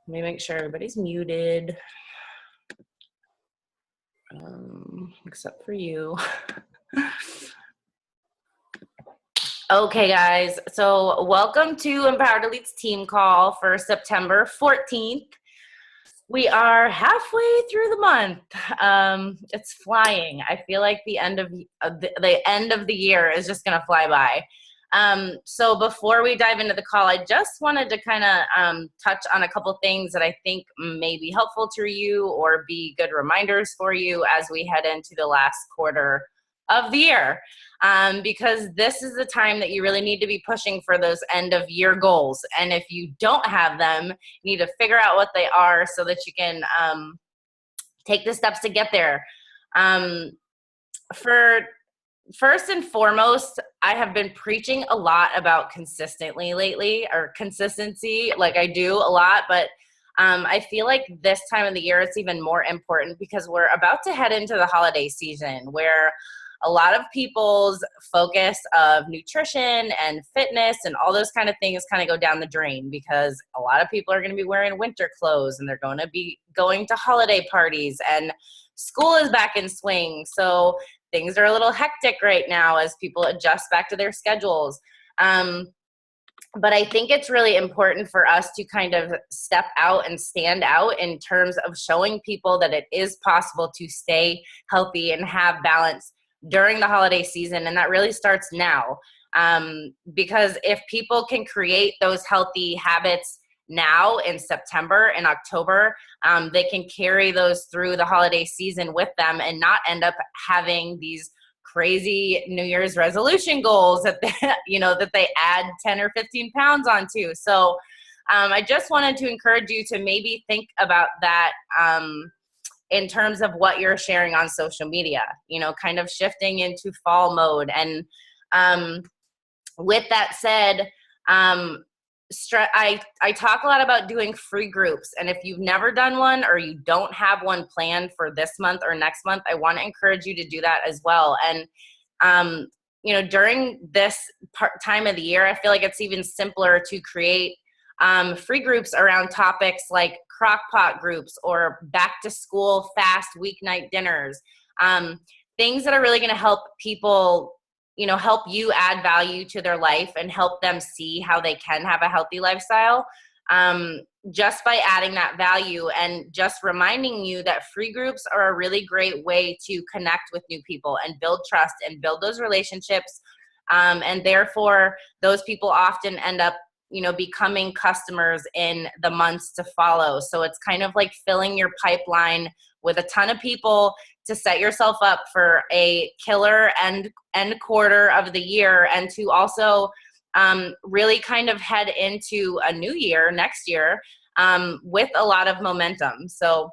Let me make sure everybody's muted, except for you. Okay, guys, so welcome to Empowered Elite's team call for September 14th. We are halfway through the month. It's flying. I feel like the end of the year is just gonna fly by. So before we dive into the call, I just wanted to kind of touch on a couple things that I think may be helpful to you or be good reminders for you as we head into the last quarter of the year. Because this is the time that you really need to be pushing for those end of year goals. And if you don't have them, you need to figure out what they are so that you can take the steps to get there. For first and foremost, I have been preaching a lot about consistency lately, or consistency, like I do a lot, but I feel like this time of the year it's even more important because we're about to head into the holiday season where a lot of people's focus of nutrition and fitness and all those kind of things kind of go down the drain because a lot of people are going to be wearing winter clothes and they're going to be going to holiday parties and school is back in swing. So things are a little hectic right now as people adjust back to their schedules. But I think it's really important for us to kind of step out and stand out in terms of showing people that it is possible to stay healthy and have balance during the holiday season. And that really starts now. Because if people can create those healthy habits now in September and October, they can carry those through the holiday season with them and not end up having these crazy New Year's resolution goals that they, that they add 10 or 15 pounds onto. So I just wanted to encourage you to maybe think about that in terms of what you're sharing on social media, kind of shifting into fall mode. And with that said, I talk a lot about doing free groups. And if you've never done one or you don't have one planned for this month or next month, I want to encourage you to do that as well. And, during this time of the year, I feel like it's even simpler to create free groups around topics like crockpot groups or back to school fast weeknight dinners, things that are really going to help people help you add value to their life and help them see how they can have a healthy lifestyle, just by adding that value and just reminding you that free groups are a really great way to connect with new people and build trust and build those relationships. And therefore, those people often end up becoming customers in the months to follow. So it's kind of like filling your pipeline with a ton of people to set yourself up for a killer end quarter of the year, and to also really kind of head into a new year next year with a lot of momentum. So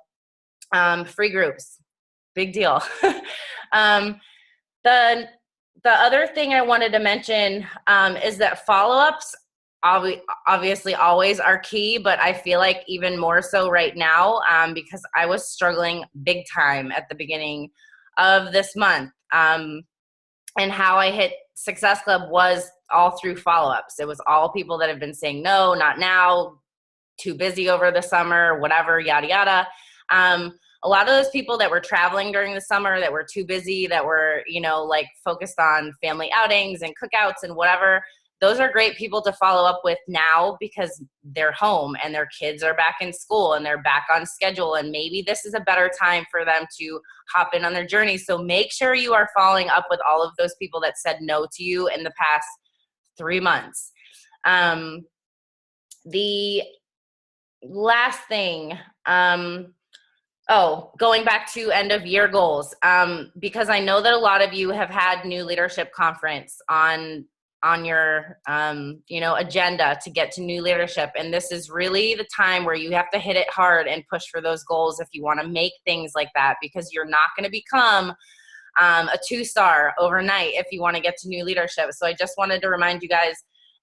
free groups, big deal. The other thing I wanted to mention is that follow-ups obviously always are key, but I feel like even more so right now because I was struggling big time at the beginning of this month. And how I hit Success Club was all through follow-ups. It was all people that have been saying, no, not now, too busy over the summer, whatever, yada, yada. A lot of those people that were traveling during the summer that were too busy, that were, focused on family outings and cookouts and whatever, those are great people to follow up with now because they're home and their kids are back in school and they're back on schedule. And maybe this is a better time for them to hop in on their journey. So make sure you are following up with all of those people that said no to you in the past 3 months. The last thing, going back to end of year goals, because I know that a lot of you have had new leadership conference on your, agenda to get to new leadership. And this is really the time where you have to hit it hard and push for those goals if you want to make things like that, because you're not going to become a 2-star overnight if you want to get to new leadership. So I just wanted to remind you guys,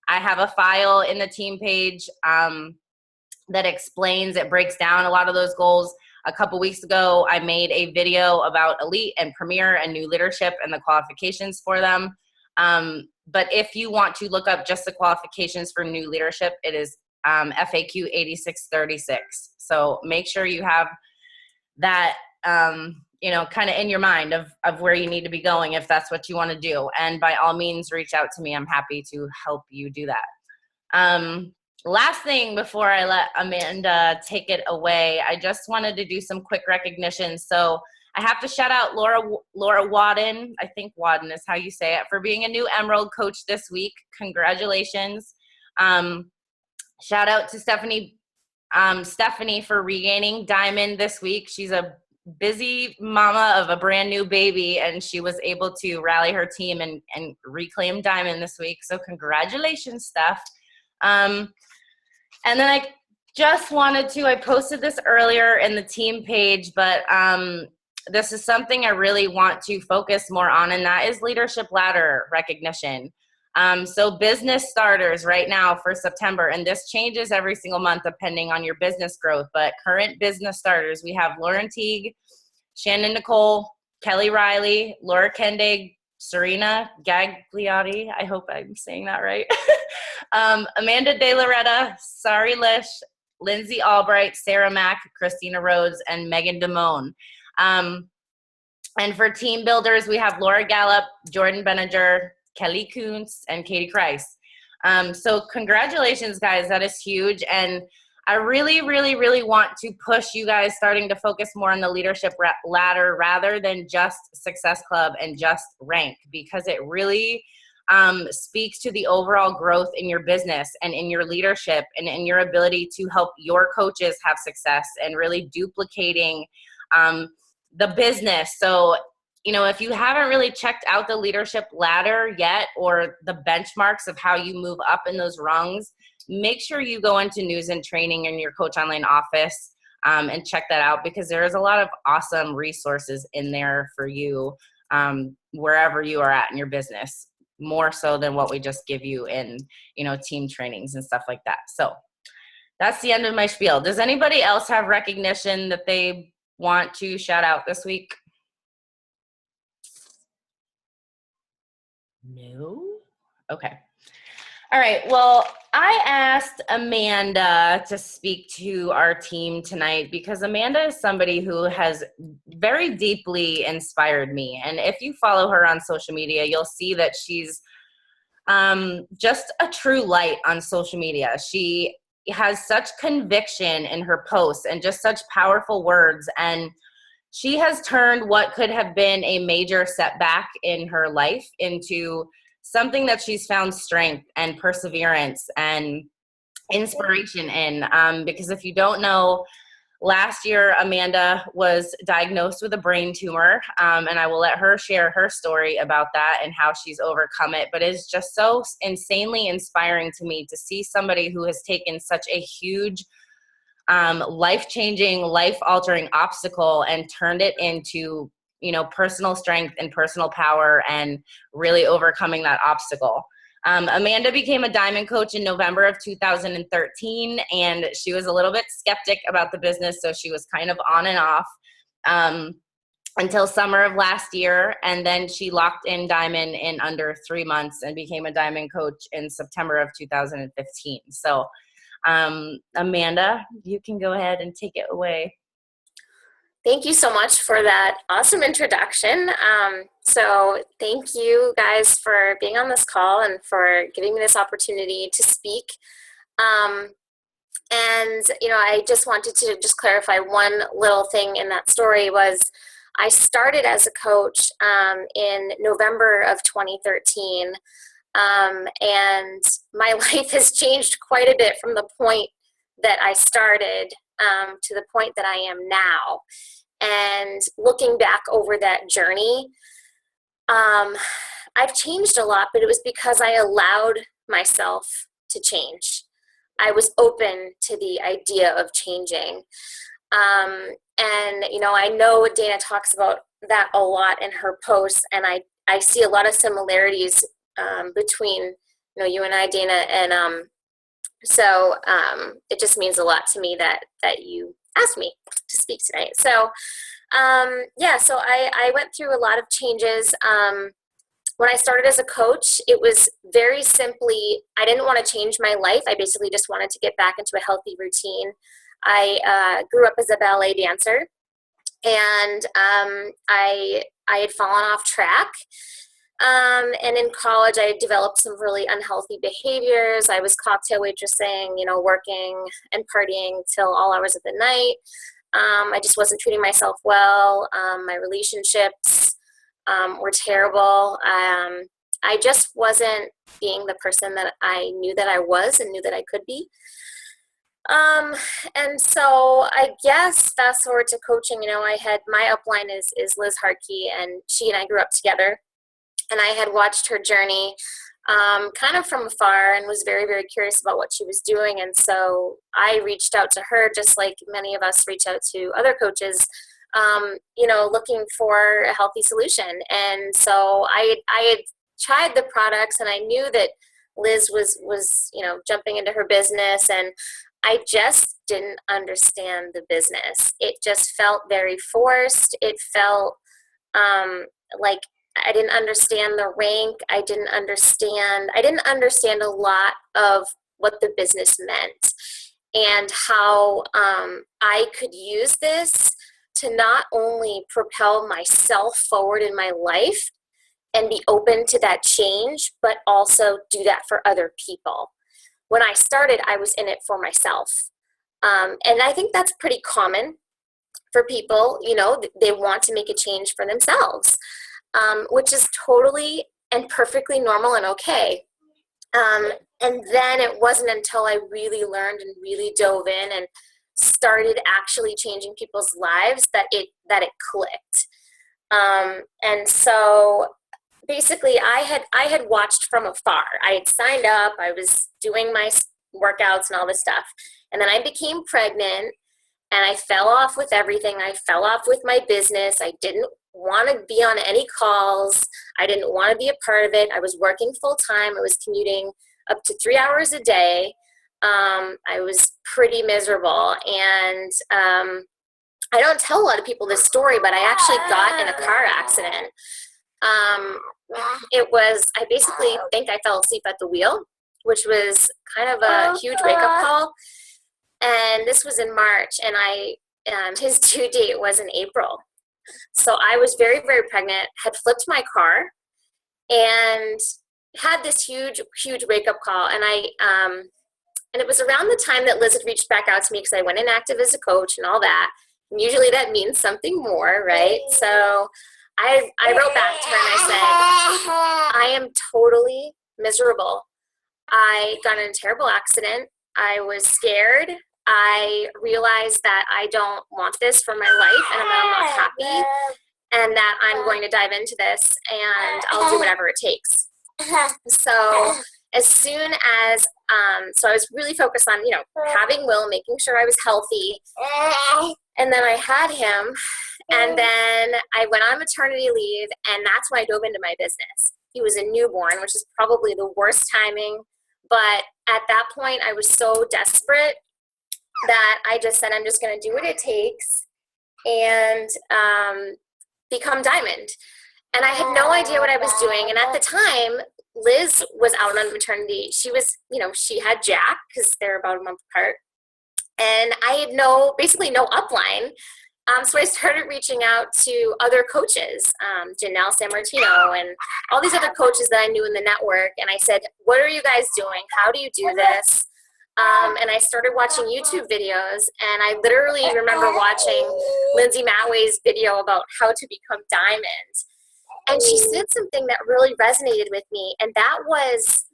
I have a file in the team page that explains, it breaks down a lot of those goals. A couple weeks ago, I made a video about Elite and Premier and new leadership and the qualifications for them. But if you want to look up just the qualifications for new leadership, it is FAQ 8636. So make sure you have that, kind of in your mind of where you need to be going if that's what you want to do. And by all means, reach out to me. I'm happy to help you do that. Last thing before I let Amanda take it away, I just wanted to do some quick recognition. So I have to shout out Laura Wadden, I think Wadden is how you say it, for being a new Emerald coach this week. Congratulations. Shout out to Stephanie for regaining Diamond this week. She's a busy mama of a brand new baby, and she was able to rally her team and reclaim Diamond this week. So congratulations, Steph. And then I just wanted to, I posted this earlier in the team page, but this is something I really want to focus more on, and that is leadership ladder recognition. So business starters right now for September, and this changes every single month depending on your business growth, but current business starters, we have Lauren Teague, Shannon Nicole, Kelly Riley, Laura Kendig, Serena Gagliotti, I hope I'm saying that right, Amanda De Loretta, Sari Lish, Lindsay Albright, Sarah Mack, Christina Rhodes, and Megan Damone. And for team builders, we have Laura Gallup, Jordan Beninger, Kelly Kuntz, and Katie Kreis. So congratulations, guys. That is huge. And I really, really, really want to push you guys starting to focus more on the leadership ladder rather than just Success Club and just rank, because it really speaks to the overall growth in your business and in your leadership and in your ability to help your coaches have success and really duplicating the business. So, if you haven't really checked out the leadership ladder yet, or the benchmarks of how you move up in those rungs, make sure you go into news and training in your Coach Online office and check that out, because there is a lot of awesome resources in there for you wherever you are at in your business, more so than what we just give you in, team trainings and stuff like that. So that's the end of my spiel. Does anybody else have recognition that they want to shout out this week? No? Okay. All right. Well, I asked Amanda to speak to our team tonight because Amanda is somebody who has very deeply inspired me. And if you follow her on social media, you'll see that she's just a true light on social media. She has such conviction in her posts and just such powerful words. And she has turned what could have been a major setback in her life into something that she's found strength and perseverance and inspiration in. Because if you don't know, last year, Amanda was diagnosed with a brain tumor, and I will let her share her story about that and how she's overcome it. But it's just so insanely inspiring to me to see somebody who has taken such a huge life-changing, life-altering obstacle and turned it into, personal strength and personal power and really overcoming that obstacle. Amanda became a Diamond coach in November of 2013, and she was a little bit skeptic about the business, so she was kind of on and off until summer of last year, and then she locked in Diamond in under 3 months and became a Diamond coach in September of 2015. So Amanda, you can go ahead and take it away. Thank you so much for that awesome introduction. So thank you guys for being on this call and for giving me this opportunity to speak. I just wanted to just clarify one little thing in that story was I started as a coach in November of 2013. And my life has changed quite a bit from the point that I started to the point that I am now. And looking back over that journey, I've changed a lot, but it was because I allowed myself to change. I was open to the idea of changing. I know Dana talks about that a lot in her posts, and I see a lot of similarities between you and I, Dana, and so it just means a lot to me that you asked me to speak tonight. So so I went through a lot of changes when I started as a coach, it was very simply, I didn't want to change my life. I basically just wanted to get back into a healthy routine. I grew up as a ballet dancer, and I had fallen off track. And in college, I developed some really unhealthy behaviors. I was cocktail waitressing, working and partying till all hours of the night. I just wasn't treating myself well. My relationships were terrible. I just wasn't being the person that I knew that I was and knew that I could be. And so I guess fast forward to coaching, I had, my upline is Liz Hartke, and she and I grew up together, and I had watched her journey kind of from afar and was very, very curious about what she was doing. And so I reached out to her, just like many of us reach out to other coaches, looking for a healthy solution. And so I had tried the products, and I knew that Liz was jumping into her business, and I just didn't understand the business. It just felt very forced. It felt like I didn't understand the rank. I didn't understand a lot of what the business meant, and how I could use this to not only propel myself forward in my life and be open to that change, but also do that for other people. When I started, I was in it for myself. And I think that's pretty common for people. They want to make a change for themselves, which is totally and perfectly normal and okay. And then it wasn't until I really learned and really dove in and started actually changing people's lives that it clicked. And so basically I had watched from afar. I had signed up, I was doing my workouts and all this stuff. And then I became pregnant, and I fell off with everything. I fell off with my business. I didn't want to be on any calls. I didn't want to be a part of it. I was working full time. I was commuting up to 3 hours a day. I was pretty miserable. And I don't tell a lot of people this story, but I actually got in a car accident. I basically think I fell asleep at the wheel, which was kind of a huge wake-up call. And this was in March, and his due date was in April. So I was very, very pregnant, had flipped my car, and had this huge, huge wake-up call. And and it was around the time that Liz had reached back out to me, because I went inactive as a coach and all that. And usually that means something more, right? So I wrote back to her and I said, I am totally miserable. I got in a terrible accident. I was scared. I realized that I don't want this for my life, and that I'm not happy, and that I'm going to dive into this, and I'll do whatever it takes. So as soon as, so I was really focused on, having Will, making sure I was healthy. And then I had him, and then I went on maternity leave, and that's when I dove into my business. He was a newborn, which is probably the worst timing. But at that point, I was so desperate that I just said, I'm just going to do what it takes and become Diamond. And I had no idea what I was doing. And at the time, Liz was out on maternity. She was, she had Jack, because they're about a month apart. And I had basically no upline. So I started reaching out to other coaches, Janelle Sammartino and all these other coaches that I knew in the network. And I said, what are you guys doing? How do you do this? And I started watching YouTube videos, and I literally remember watching Lindsay Matway's video about how to become Diamond. And she said something that really resonated with me, and that was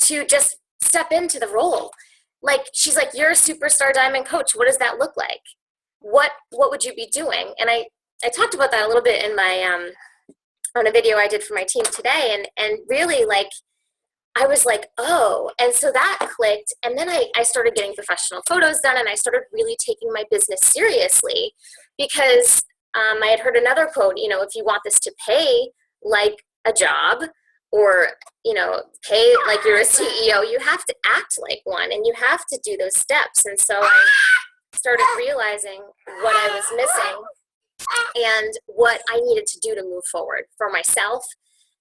to just step into the role. Like, she's like, you're a superstar Diamond coach. What does that look like? What would you be doing? And I talked about that a little bit in my on a video I did for my team today, and really, like, I was like, oh. And so that clicked, and then I started getting professional photos done, and I started really taking my business seriously, because I had heard another quote, if you want this to pay like a job, or pay like you're a CEO, you have to act like one, and you have to do those steps. And so I started realizing what I was missing. and what I needed to do to move forward for myself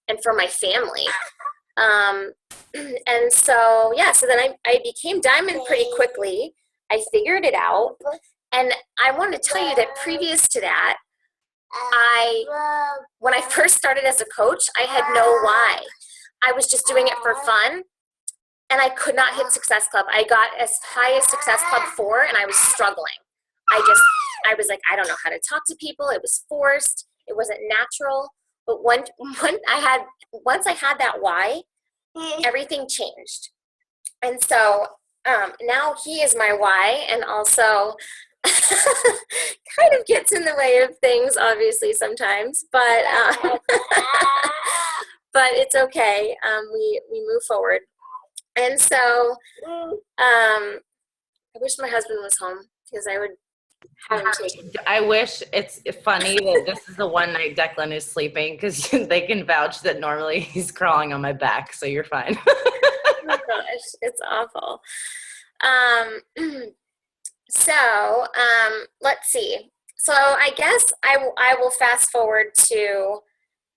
and for my family. Um, and so, yeah, so then I became Diamond pretty quickly. I figured it out. And I want to tell you that previous to that, when I first started as a coach, I had no why. I was just doing it for fun, and I could not hit Success Club. I got as high as Success Club 4, and I was struggling. I was like, I don't know how to talk to people. It was forced. It wasn't natural. But once I had that why, everything changed. And so now he is my why, and also kind of gets in the way of things, obviously, sometimes. But but it's okay. We move forward. And so I wish my husband was home because I would have him take. I wish. It's funny that this is the one night Declan is sleeping, because they can vouch that normally he's crawling on my back, so you're fine. Oh my gosh, it's awful. So let's see. So I guess I will fast forward to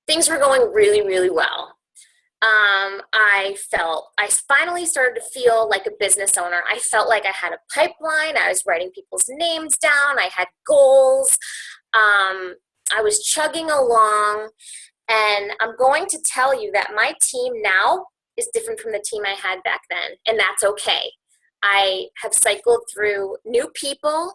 things were going really, really well. I finally started to feel like a business owner. I felt like I had a pipeline. I was writing people's names down. I had goals. I was chugging along. And I'm going to tell you that my team now is different from the team I had back then. And that's okay. I have cycled through new people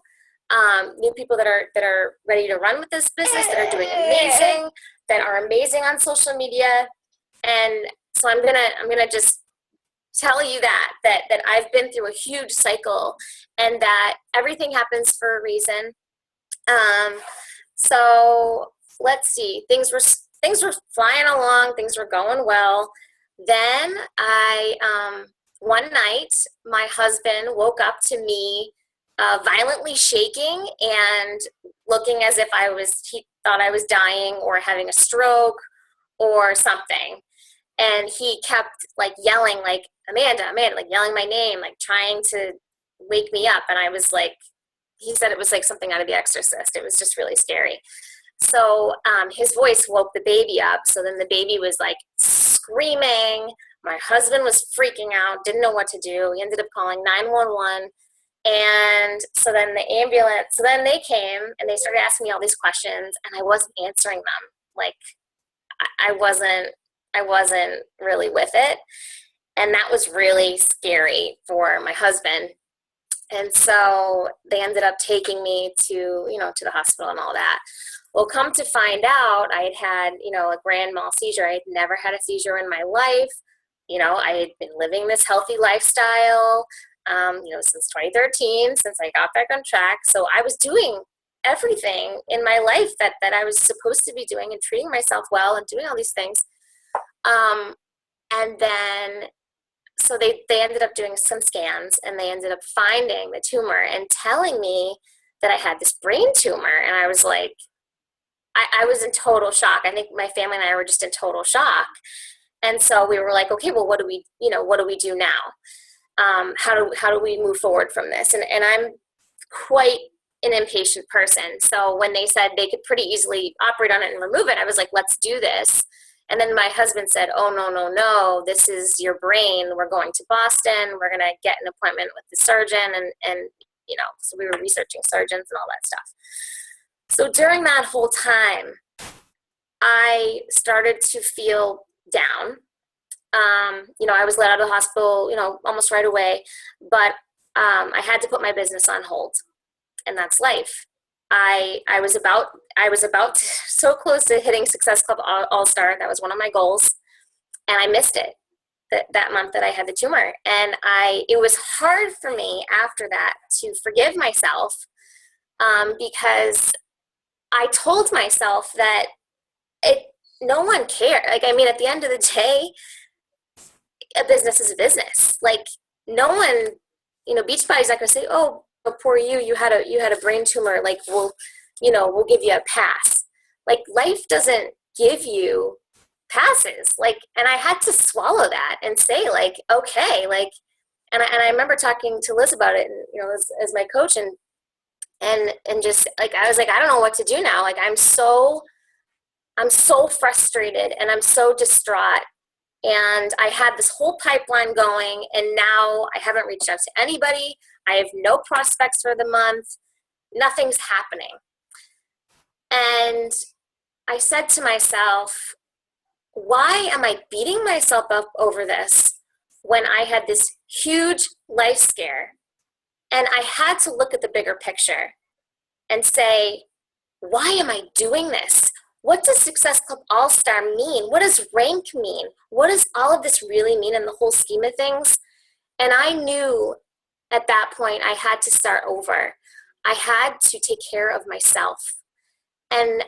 that are ready to run with this business, that are doing amazing, that are amazing on social media. And so I'm gonna just tell you that I've been through a huge cycle, and that everything happens for a reason. So let's see, things were flying along, things were going well. Then one night, my husband woke up to me violently shaking and looking as if he thought I was dying or having a stroke or something. And he kept like yelling, like, Amanda, like yelling my name, like trying to wake me up. And I was like, he said it was like something out of The Exorcist. It was just really scary. So his voice woke the baby up. So then the baby was like screaming. My husband was freaking out, didn't know what to do. He ended up calling 911. And so then they came and they started asking me all these questions, and I wasn't answering them. Like I wasn't really with it. And that was really scary for my husband. And so they ended up taking me to the hospital and all that. Well, come to find out, I had a grand mal seizure. I had never had a seizure in my life. I had been living this healthy lifestyle, since 2013, since I got back on track. So I was doing everything in my life that I was supposed to be doing, and treating myself well and doing all these things. And then, so they ended up doing some scans, and they ended up finding the tumor and telling me that I had this brain tumor. And I was like, I was in total shock. I think my family and I were just in total shock. And so we were like, okay, well, what do we do now? How do we move forward from this? And I'm quite an impatient person. So when they said they could pretty easily operate on it and remove it, I was like, let's do this. And then my husband said, oh, no, this is your brain. We're going to Boston. We're going to get an appointment with the surgeon. And so we were researching surgeons and all that stuff. So during that whole time, I started to feel down. I was let out of the hospital, almost right away, but I had to put my business on hold, and that's life. I was about to, so close to hitting Success Club All-Star. That was one of my goals, and I missed it that month that I had the tumor. And it was hard for me after that to forgive myself, because I told myself that no one cared. Like, I mean, at the end of the day, a business is a business. Like, no one, Beachbody's not going to say, oh, poor you, you had a brain tumor. Like, we'll give you a pass. Like, life doesn't give you passes. Like, and I had to swallow that and say, like, okay, like, and I remember talking to Liz about it, and, as my coach, and and just like, I was like, I don't know what to do now. Like, I'm so frustrated and I'm so distraught. And I had this whole pipeline going, and now I haven't reached out to anybody. I have no prospects for the month. Nothing's happening. And I said to myself, why am I beating myself up over this when I had this huge life scare? And I had to look at the bigger picture and say, why am I doing this? What does Success Club All-Star mean? What does rank mean? What does all of this really mean in the whole scheme of things? And I knew at that point I had to start over. I had to take care of myself. And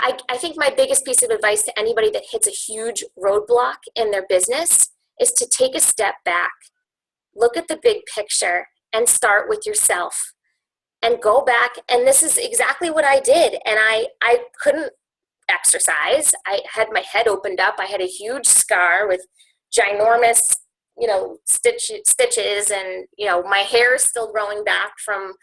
I think my biggest piece of advice to anybody that hits a huge roadblock in their business is to take a step back, look at the big picture, and start with yourself. And go back, and this is exactly what I did. And I couldn't exercise. I had my head opened up. I had a huge scar with ginormous, stitches, and, my hair is still growing back from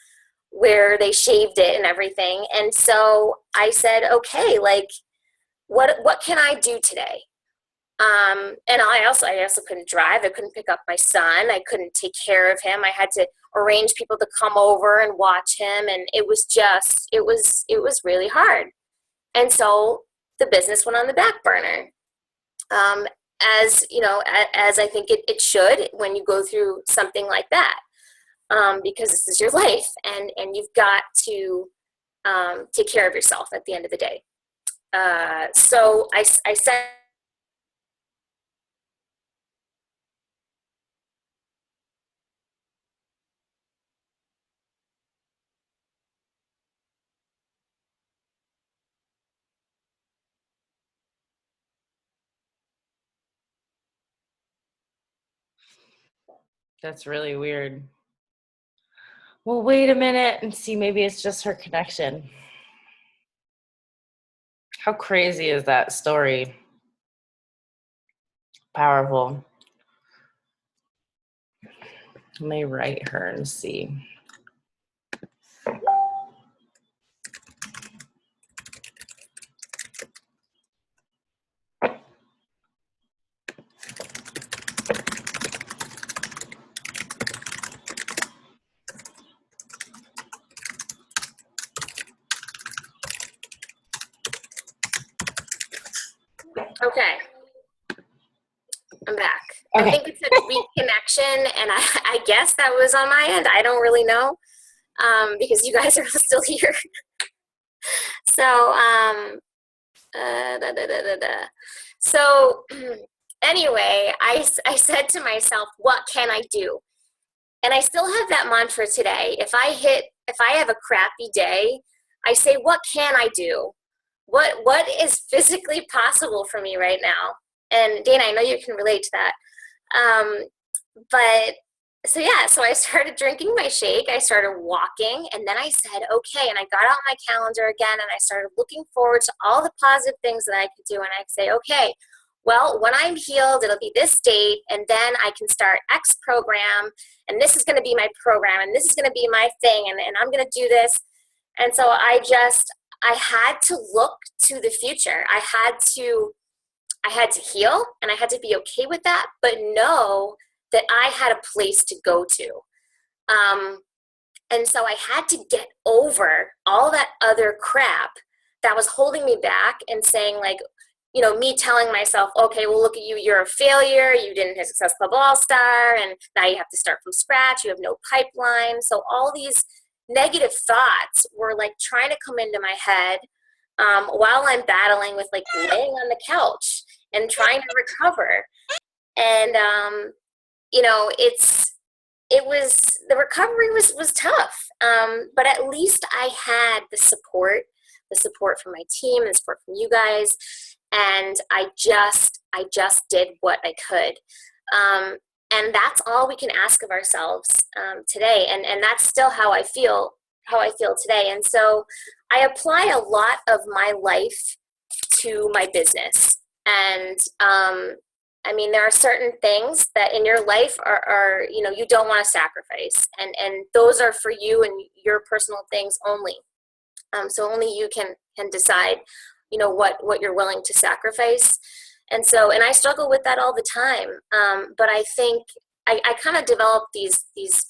where they shaved it and everything. And so I said, okay, like, what can I do today? And I also couldn't drive. I couldn't pick up my son. I couldn't take care of him. I had to arrange people to come over and watch him. And it was really hard. And so the business went on the back burner. As I think it should when you go through something like that, because this is your life, and you've got to take care of yourself at the end of the day. So I said, That's really weird. Well, wait a minute and see. Maybe it's just her connection. How crazy is that story? Powerful. Let me write her and see. okay, I'm back. Okay. I think it said reconnection, and I guess that was on my end. I don't really know, because you guys are still here. So, So anyway, I said to myself, what can I do? And I still have that mantra today. If I have a crappy day, I say, what can I do? What is physically possible for me right now? And Dana, I know you can relate to that. But so yeah, so I started drinking my shake. I started walking, and then I said, okay, and I got out my calendar again, and I started looking forward to all the positive things that I could do. And I'd say, okay, well, when I'm healed, it'll be this date, and then I can start X program, and this is going to be my program, and this is going to be my thing, and I'm going to do this. And so I had to look to the future. I had to heal, and I had to be okay with that, but know that I had a place to go to. And so I had to get over all that other crap that was holding me back and saying, like, me telling myself, okay, well, look at you, you're a failure, you didn't hit Success Club All-Star, and now you have to start from scratch, you have no pipeline. So all these negative thoughts were like trying to come into my head while I'm battling with like laying on the couch and trying to recover. And the recovery was tough, but at least I had the support from my team, the support from you guys, and I just did what I could. And that's all we can ask of ourselves today, and that's still how I feel today. And so I apply a lot of my life to my business, and I mean, there are certain things that in your life are you don't want to sacrifice, and those are for you and your personal things only. So only you can decide, what you're willing to sacrifice. And I struggle with that all the time. But I think I kind of developed these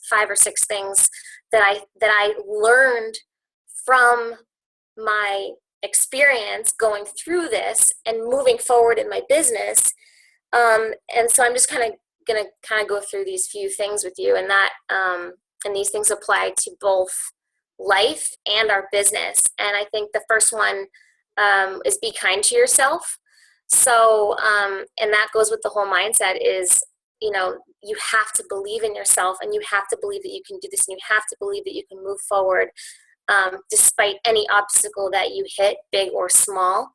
5 or 6 things that I learned from my experience going through this and moving forward in my business. And so I'm just kind of going to kind of go through these few things with you, and these things apply to both life and our business. And I think the first one is be kind to yourself. So, and that goes with the whole mindset is, you have to believe in yourself, and you have to believe that you can do this, and you have to believe that you can move forward despite any obstacle that you hit, big or small.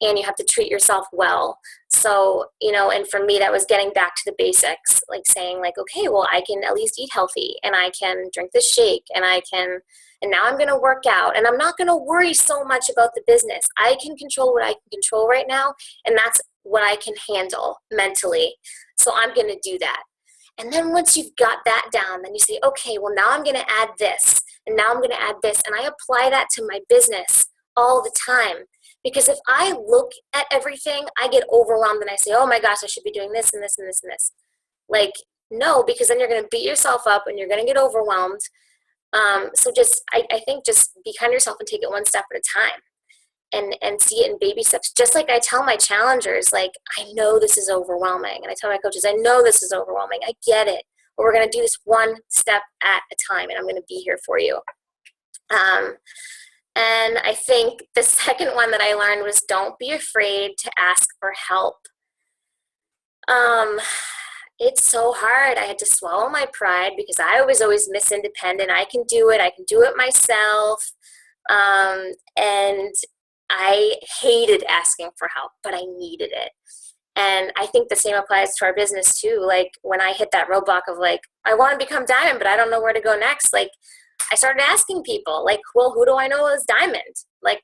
And you have to treat yourself well. So, and for me, that was getting back to the basics, like saying like, okay, well, I can at least eat healthy, and I can drink this shake, and now I'm going to work out, and I'm not going to worry so much about the business. I can control what I can control right now, and that's what I can handle mentally. So I'm going to do that. And then once you've got that down, then you say, okay, well, now I'm going to add this, and now I'm going to add this, and I apply that to my business all the time. Because if I look at everything, I get overwhelmed and I say, oh my gosh, I should be doing this and this and this and this. Like, no, because then you're going to beat yourself up and you're going to get overwhelmed. So I think just be kind to yourself and take it one step at a time and see it in baby steps. Just like I tell my challengers, like, I know this is overwhelming. And I tell my coaches, I know this is overwhelming. I get it. But we're going to do this one step at a time, and I'm going to be here for you. And I think the second one that I learned was don't be afraid to ask for help. It's so hard. I had to swallow my pride because I was always Miss Independent. I can do it. I can do it myself. And I hated asking for help, but I needed it. And I think the same applies to our business too. Like when I hit that roadblock of like, I want to become Diamond, but I don't know where to go next. Like, I started asking people, like, well, who do I know as Diamond? Like,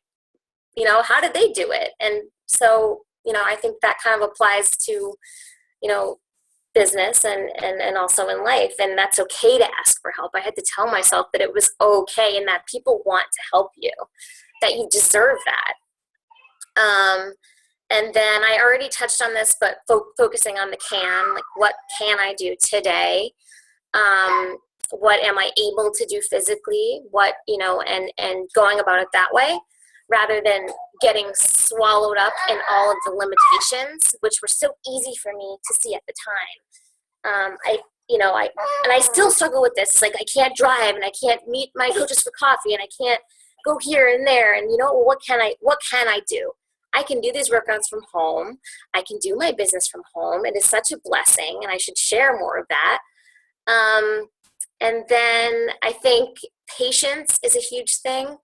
how did they do it? And so, I think that kind of applies to, business and also in life. And that's okay to ask for help. I had to tell myself that it was okay and that people want to help you, that you deserve that. And then I already touched on this, but focusing on the can, like what can I do today? What am I able to do physically? And going about it that way, rather than getting swallowed up in all of the limitations, which were so easy for me to see at the time. I still struggle with this. It's like I can't drive, and I can't meet my coaches for coffee, and I can't go here and there. And what can I do? I can do these workouts from home. I can do my business from home. It is such a blessing, and I should share more of that. And then I think patience is a huge thing.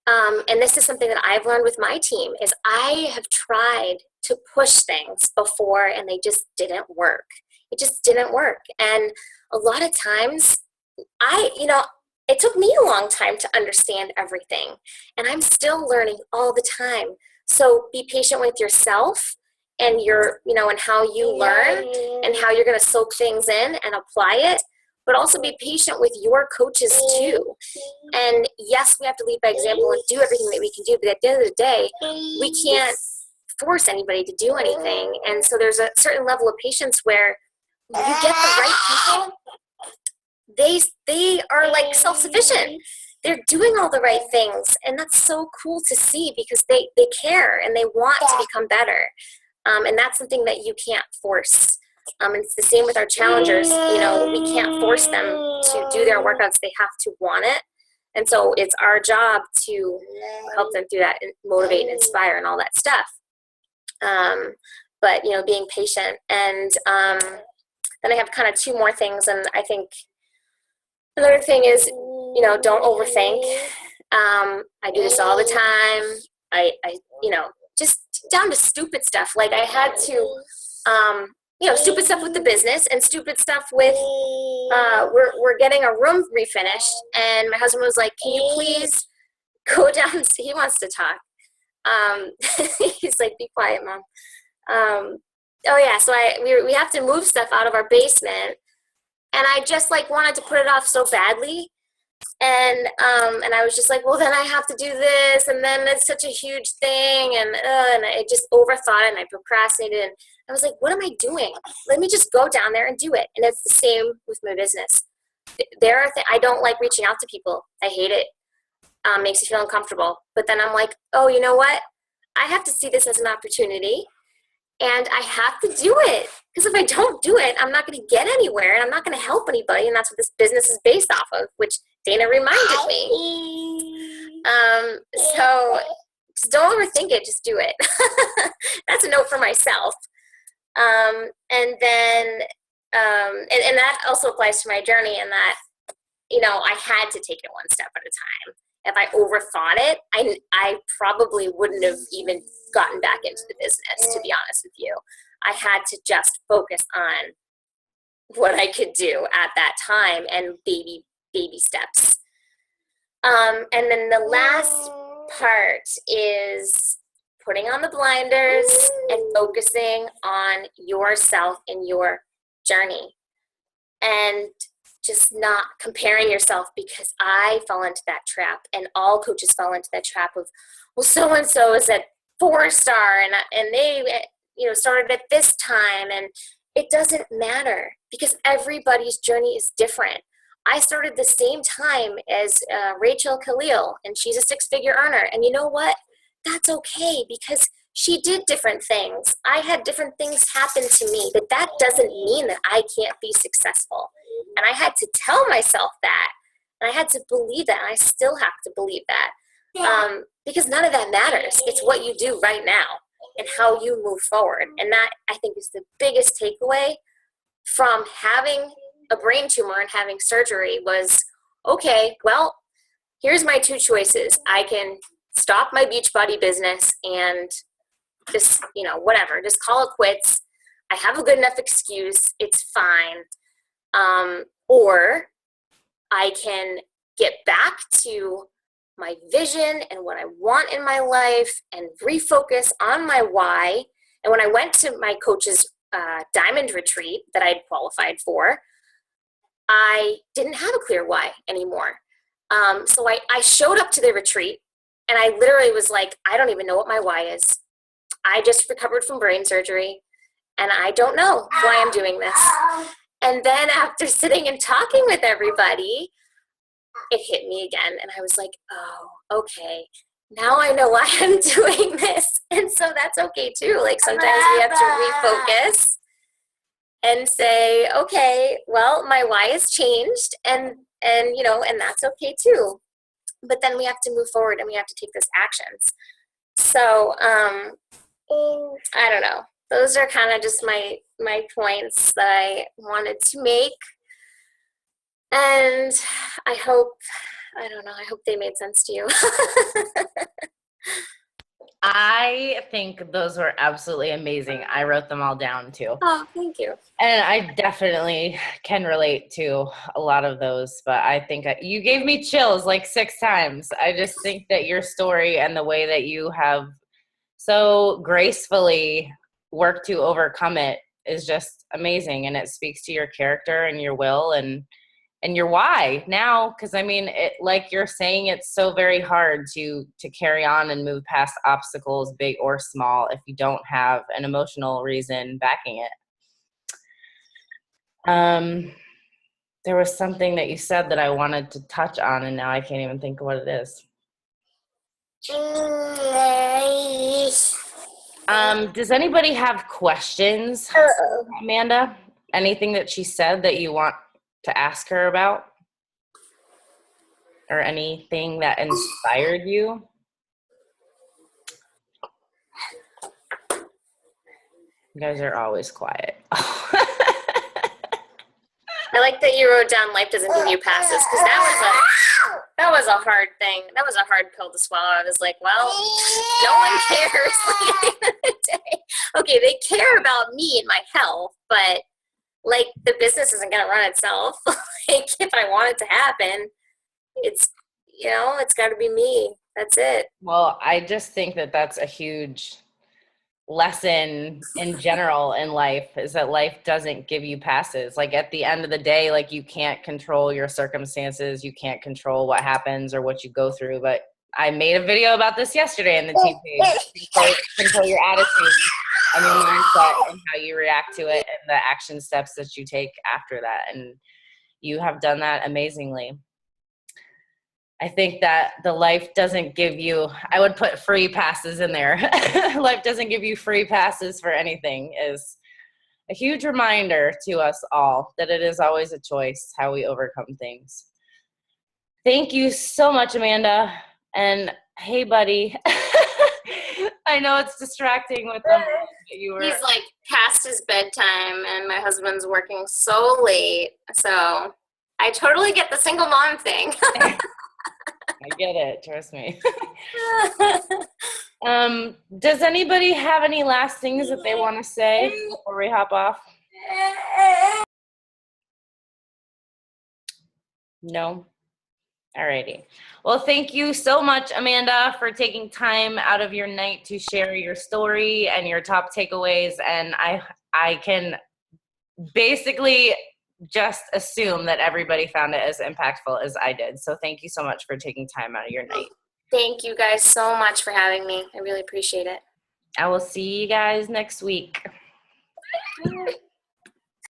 And this is something that I've learned with my team is I have tried to push things before and they just didn't work. It just didn't work. And a lot of times it took me a long time to understand everything, and I'm still learning all the time. So be patient with yourself and and how you learn and how you're going to soak things in and apply it. But also be patient with your coaches too. And yes, we have to lead by example and do everything that we can do. But at the end of the day, we can't force anybody to do anything. And so there's a certain level of patience where you get the right people. They are like self-sufficient. They're doing all the right things. And that's so cool to see because they care and they want to become better. And that's something that you can't force. It's the same with our challengers. We can't force them to do their workouts. They have to want it. And so it's our job to help them through that and motivate and inspire and all that stuff. But being patient. And then I have kind of 2 more things. And I think another thing is, don't overthink. I do this all the time. I just down to stupid stuff. Like I had to, stupid stuff with the business and stupid stuff with, we're getting a room refinished. And my husband was like, can you please go down? He wants to talk. He's like, be quiet, Mom. Oh yeah, so we have to move stuff out of our basement, and I just like wanted to put it off so badly, and I was just like, well, then I have to do this, and then it's such a huge thing, and I just overthought it, and I procrastinated, and I was like, what am I doing? Let me just go down there and do it. And it's the same with my business. I don't like reaching out to people. I hate it. Makes you feel uncomfortable. But then I'm like, oh, you know what? I have to see this as an opportunity, and I have to do it. Because if I don't do it, I'm not going to get anywhere, and I'm not going to help anybody. And that's what this business is based off of, which Dana reminded me. So just don't overthink it. Just do it. That's a note for myself. And then, and that also applies to my journey in that, I had to take it one step at a time. If I overthought it, I probably wouldn't have even gotten back into the business, to be honest with you. I had to just focus on what I could do at that time and baby steps. And then the last part is putting on the blinders and focusing on yourself and your journey, and just not comparing yourself, because I fell into that trap, and all coaches fell into that trap of, well, so-and-so is at 4-star and they started at this time, and it doesn't matter because everybody's journey is different. I started the same time as Rachel Khalil, and she's a 6-figure earner, and you know what? That's okay, because she did different things. I had different things happen to me, but that doesn't mean that I can't be successful. And I had to tell myself that, and I had to believe that, and I still have to believe that, because none of that matters. It's what you do right now and how you move forward. And that, I think, is the biggest takeaway from having a brain tumor and having surgery was, okay, well, here's my 2 choices. I can stop my Beachbody business and just, whatever, just call it quits. I have a good enough excuse. It's fine. Or I can get back to my vision and what I want in my life and refocus on my why. And when I went to my coach's diamond retreat that I'd qualified for, I didn't have a clear why anymore. So I showed up to the retreat, and I literally was like, I don't even know what my why is. I just recovered from brain surgery, and I don't know why I'm doing this. And then after sitting and talking with everybody, it hit me again. And I was like, oh, okay. Now I know why I'm doing this. And so that's okay too. Like sometimes we have to refocus and say, okay, well, my why has changed, and that's okay too. But then we have to move forward, and we have to take those actions. So I don't know. Those are kind of just my points that I wanted to make. And I hope they made sense to you. I think those were absolutely amazing. I wrote them all down too. Oh, thank you. And I definitely can relate to a lot of those, but I think you gave me chills like 6 times. I just think that your story and the way that you have so gracefully worked to overcome it is just amazing. And it speaks to your character and your will and your why now. Because I mean, it, like you're saying, it's so very hard to carry on and move past obstacles, big or small, if you don't have an emotional reason backing it. There was something that you said that I wanted to touch on, and now I can't even think of what it is. Does anybody have questions, Amanda? Anything that she said that you want to ask her about? Or anything that inspired you? You guys are always quiet. I like that you wrote down life doesn't give you passes, because that was a hard thing. That was a hard pill to swallow. I was like, well, no one cares at the end of the day. Okay, they care about me and my health, but like the business isn't going to run itself. Like if I want it to happen, it's got to be me. That's it. Well, I just think that that's a huge lesson in general in life is that life doesn't give you passes. Like at the end of the day, like you can't control your circumstances. You can't control what happens or what you go through. But I made a video about this yesterday in the team page. Control your attitude and your mindset and how you react to it and the action steps that you take after that. And you have done that amazingly. I think that the life doesn't give you, I would put free passes in there. Life doesn't give you free passes for anything is a huge reminder to us all that it is always a choice how we overcome things. Thank you so much, Amanda. And hey, buddy. I know it's distracting with them. He's like past his bedtime and my husband's working so late. So I totally get the single mom thing. I get it. Trust me. Does anybody have any last things that they want to say before we hop off? No? Alrighty. Well, thank you so much, Amanda, for taking time out of your night to share your story and your top takeaways. And I can basically just assume that everybody found it as impactful as I did. So thank you so much for taking time out of your night. Thank you guys so much for having me. I really appreciate it. I will see you guys next week.